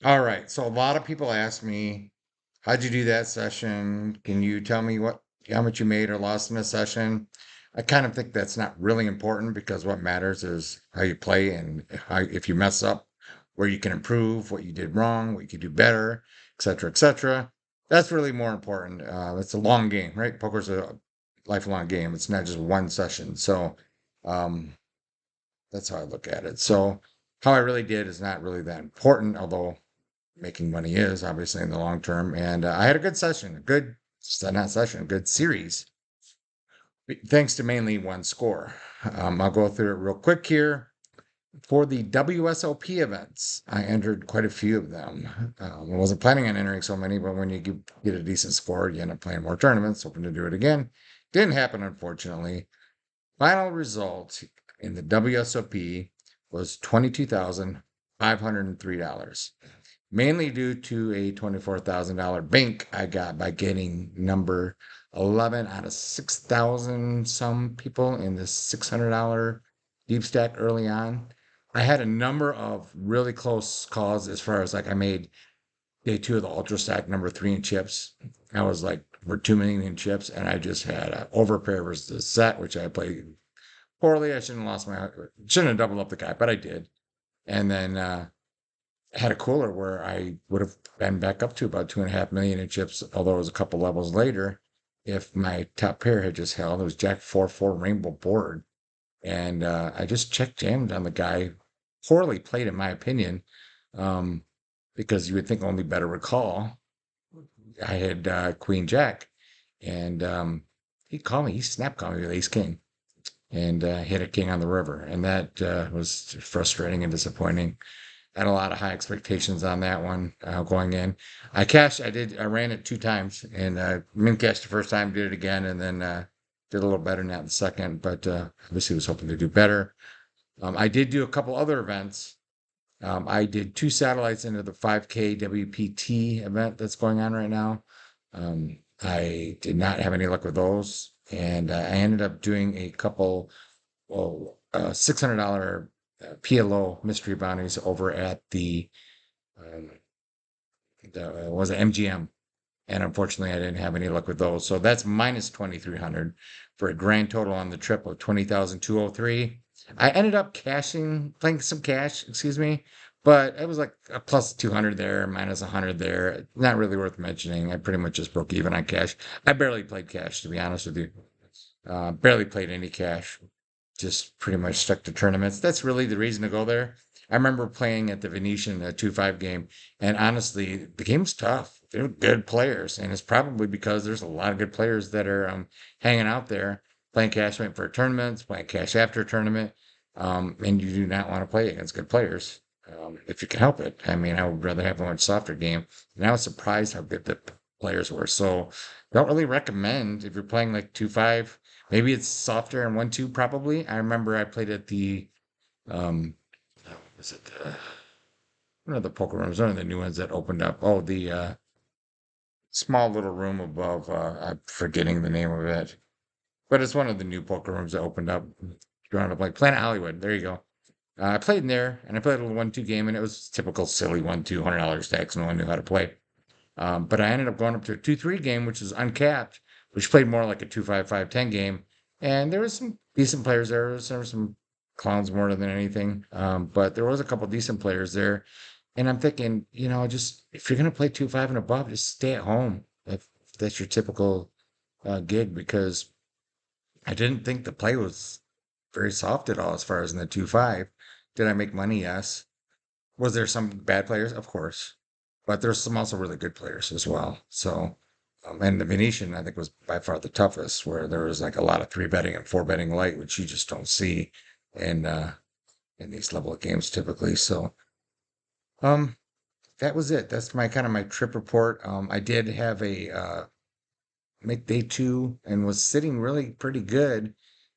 All right. So a lot of people ask me, how'd you do that session? Can you tell me how much you made or lost in a session? I kind of think that's not really important because what matters is how you play and how, if you mess up, where you can improve, what you did wrong, what you could do better, et cetera, et cetera. That's really more important. It's a long game, right? Poker's a lifelong game. It's not just one session. So, um, that's how I look at it. So, how I really did is not really that important, although making money is obviously in the long term. And I had a good session, a good, not session, a good series, thanks to mainly one score. I'll go through it real quick here. For the WSOP events, I entered quite a few of them. I wasn't planning on entering so many, but when you get a decent score, you end up playing more tournaments, hoping to do it again. Didn't happen, unfortunately. Final result in the WSOP was $22,503, mainly due to a $24,000 bank I got by getting number 11 out of 6,000 some people in this $600 deep stack early on. I had a number of really close calls as far as like I made day two of the ultra stack number three in chips. I was like for 2 million in chips, and I just had an overpair versus the set, which I played poorly. I shouldn't have doubled up the guy, but I did. And then had a cooler where I would have been back up to about 2.5 million in chips, although it was a couple levels later. If my top pair had just held, it was Jack 4-4 rainbow board. And I just check jammed on the guy, poorly played, in my opinion, um, because you would think only better would call. I had Queen Jack, and he snap called me with Ace King and hit a king on the river. And that was frustrating and disappointing. Had a lot of high expectations on that one going in. I ran it 2 times and min cashed the first time, did it again, and then did a little better than that in the second, but obviously was hoping to do better. I did do a couple other events. I did 2 satellites into the 5K WPT event that's going on right now. I did not have any luck with those, and I ended up doing a couple, $600 PLO mystery bounties over at um, the was it MGM, and unfortunately, I didn't have any luck with those. So that's minus 2,300 for a grand total on the trip of 20,203. I ended up playing some cash, excuse me, but it was like a plus 200 there, minus 100 there. Not really worth mentioning. I pretty much just broke even on cash. I barely played cash, to be honest with you. Barely played any cash. Just pretty much stuck to tournaments. That's really the reason to go there. I remember playing at the Venetian, a 2-5 game, and honestly, the game's tough. They're good players, and it's probably because there's a lot of good players that are hanging out there playing cash waiting for tournaments, playing cash after a tournament, and you do not want to play against good players if you can help it. I mean, I would rather have a much softer game, and I was surprised how good the players were. So, don't really recommend if you're playing like 2-5. Maybe it's softer in 1-2, probably. I remember I played at the um, was it one of the poker rooms, one of the new ones that opened up. Oh, the small little room above. I'm forgetting the name of it, but it's one of the new poker rooms that opened up. Drawing up like Planet Hollywood. There you go. I played in there, and I played a little 1-2 game, and it was typical silly 1-2 $100 stacks. No one knew how to play. But I ended up going up to a 2-3 game, which is uncapped, which played more like a 2-5 5-10 game. And there was some decent players there. There were some clowns more than anything. But there was a couple decent players there. And I'm thinking, just if you're going to play 2-5 and above, just stay at home if that's your typical gig, because I didn't think the play was very soft at all as far as in the 2-5. Did I make money? Yes. Was there some bad players? Of course, but there's some also really good players as well. So, and the Venetian I think was by far the toughest, where there was like a lot of three betting and four betting light, which you just don't see in in these level of games typically. So, um, that was it. That's my kind of my trip report. I did have a make day two and was sitting really pretty good,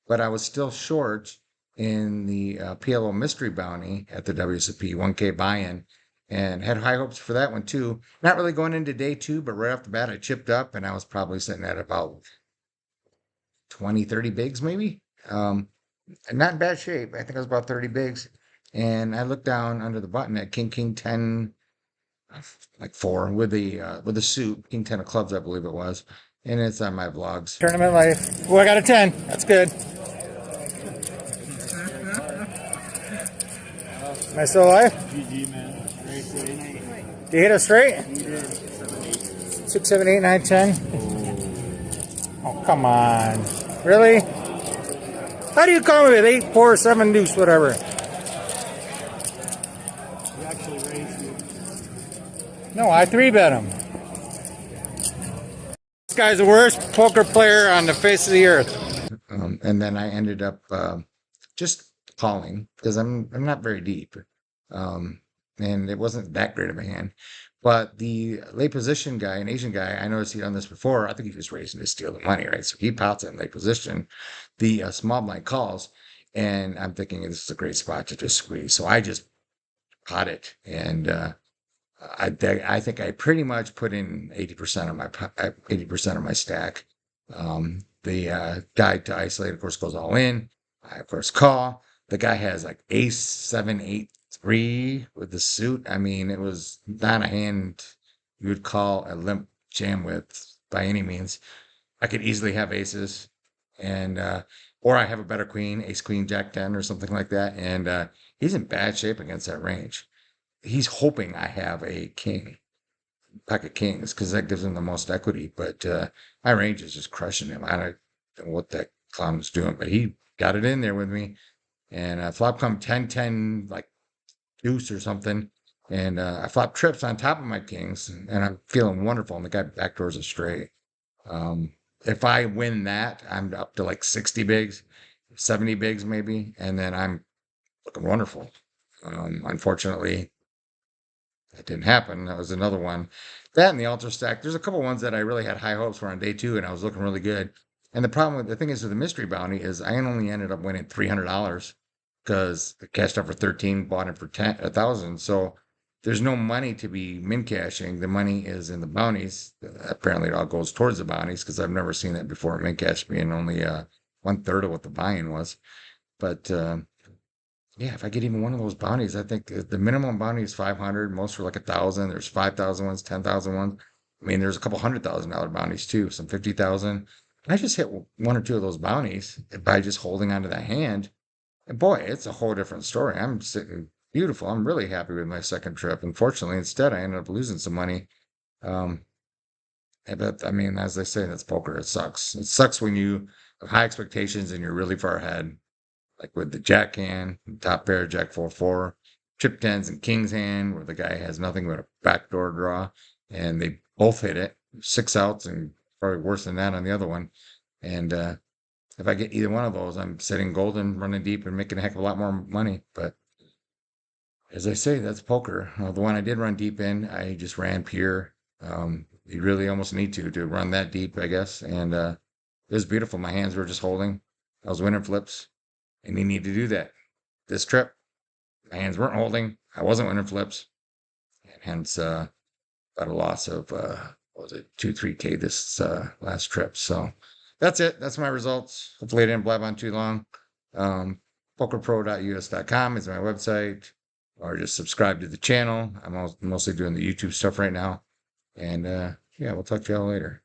but I was still short in the PLO mystery bounty at the WSOP 1K buy-in, and had high hopes for that one too. Not really going into day two, but right off the bat, I chipped up and I was probably sitting at about 20, 30 bigs maybe. Not in bad shape. I think I was about 30 bigs. And I looked down under the button at King, King 10, like 4 with the suit, King 10 of clubs, I believe it was. And it's on my vlogs. Tournament life. Oh, I got a 10. That's good. Am I still alive? GG, man. Very good. Did you hit us straight? You did. 6, 7, 8, 9, 10. Oh, come on. Really? How do you call me with 8, 4, 7 deuce, whatever? You actually raised you. No, I 3-bet him. This guy's the worst poker player on the face of the earth. And then I ended up just calling because I'm not very deep, and it wasn't that great of a hand. But the late position guy, an Asian guy, I noticed he'd done this before. I think he was raising to steal the money, right? So he pots in late position. The small blind calls, and I'm thinking this is a great spot to just squeeze. So I just pot it, and I think I pretty much put in 80% of my 80% of my stack. The guy to isolate, of course, goes all in. I of course call. The guy has like ace 7 8 3 with the suit. I mean, it was not a hand you would call a limp jam with by any means. I could easily have aces, and or I have a better queen, ace queen jack 10 or something like that, and he's in bad shape against that range. He's hoping I have a king, pack of kings, because that gives him the most equity. But my range is just crushing him. I don't know what that clown's doing, but he got it in there with me. And flop come 10 10 like deuce or something. And I flop trips on top of my kings, and I'm feeling wonderful. And the guy backdoors a straight. If I win that, I'm up to like 60 bigs, 70 bigs maybe, and then I'm looking wonderful. Unfortunately, that didn't happen. That was another one. That and the altar stack. There's a couple ones that I really had high hopes for on day 2, and I was looking really good. And the problem with the thing is with the mystery bounty is I only ended up winning $300 because I cashed out for 13, bought it for 1,000. So there's no money to be min cashing. The money is in the bounties. Apparently, it all goes towards the bounties because I've never seen that before. Min cash being only 1/3 of what the buy-in was. But yeah, if I get even one of those bounties, I think the minimum bounty is 500. Most are like 1,000. There's 5,000 ones, 10,000 ones. I mean, there's a couple $100,000 bounties too, some 50,000. I just hit one or two of those bounties by just holding onto that hand. And boy, it's a whole different story. I'm sitting beautiful. I'm really happy with my second trip. Unfortunately, instead, I ended up losing some money. Um, but I mean, as they say, that's poker. It sucks. It sucks when you have high expectations and you're really far ahead, like with the jack hand, top pair, jack 4 4, trip tens and kings hand, where the guy has nothing but a backdoor draw, and they both hit it, 6 outs, and probably worse than that on the other one. And if I get either one of those, I'm sitting golden, running deep, and making a heck of a lot more money. But as I say, that's poker. The one I did run deep in, I just ran pure. You really almost need to run that deep, I guess. And it was beautiful. My hands were just holding. I was winning flips, and you need to do that. This trip, my hands weren't holding. I wasn't winning flips, and hence got a loss of what was it, 2 3K this last trip. So that's it. That's my results. Hopefully I didn't blab on too long. PokerProUs.com is my website, or just subscribe to the channel. I'm mostly doing the YouTube stuff right now. And yeah, we'll talk to y'all later.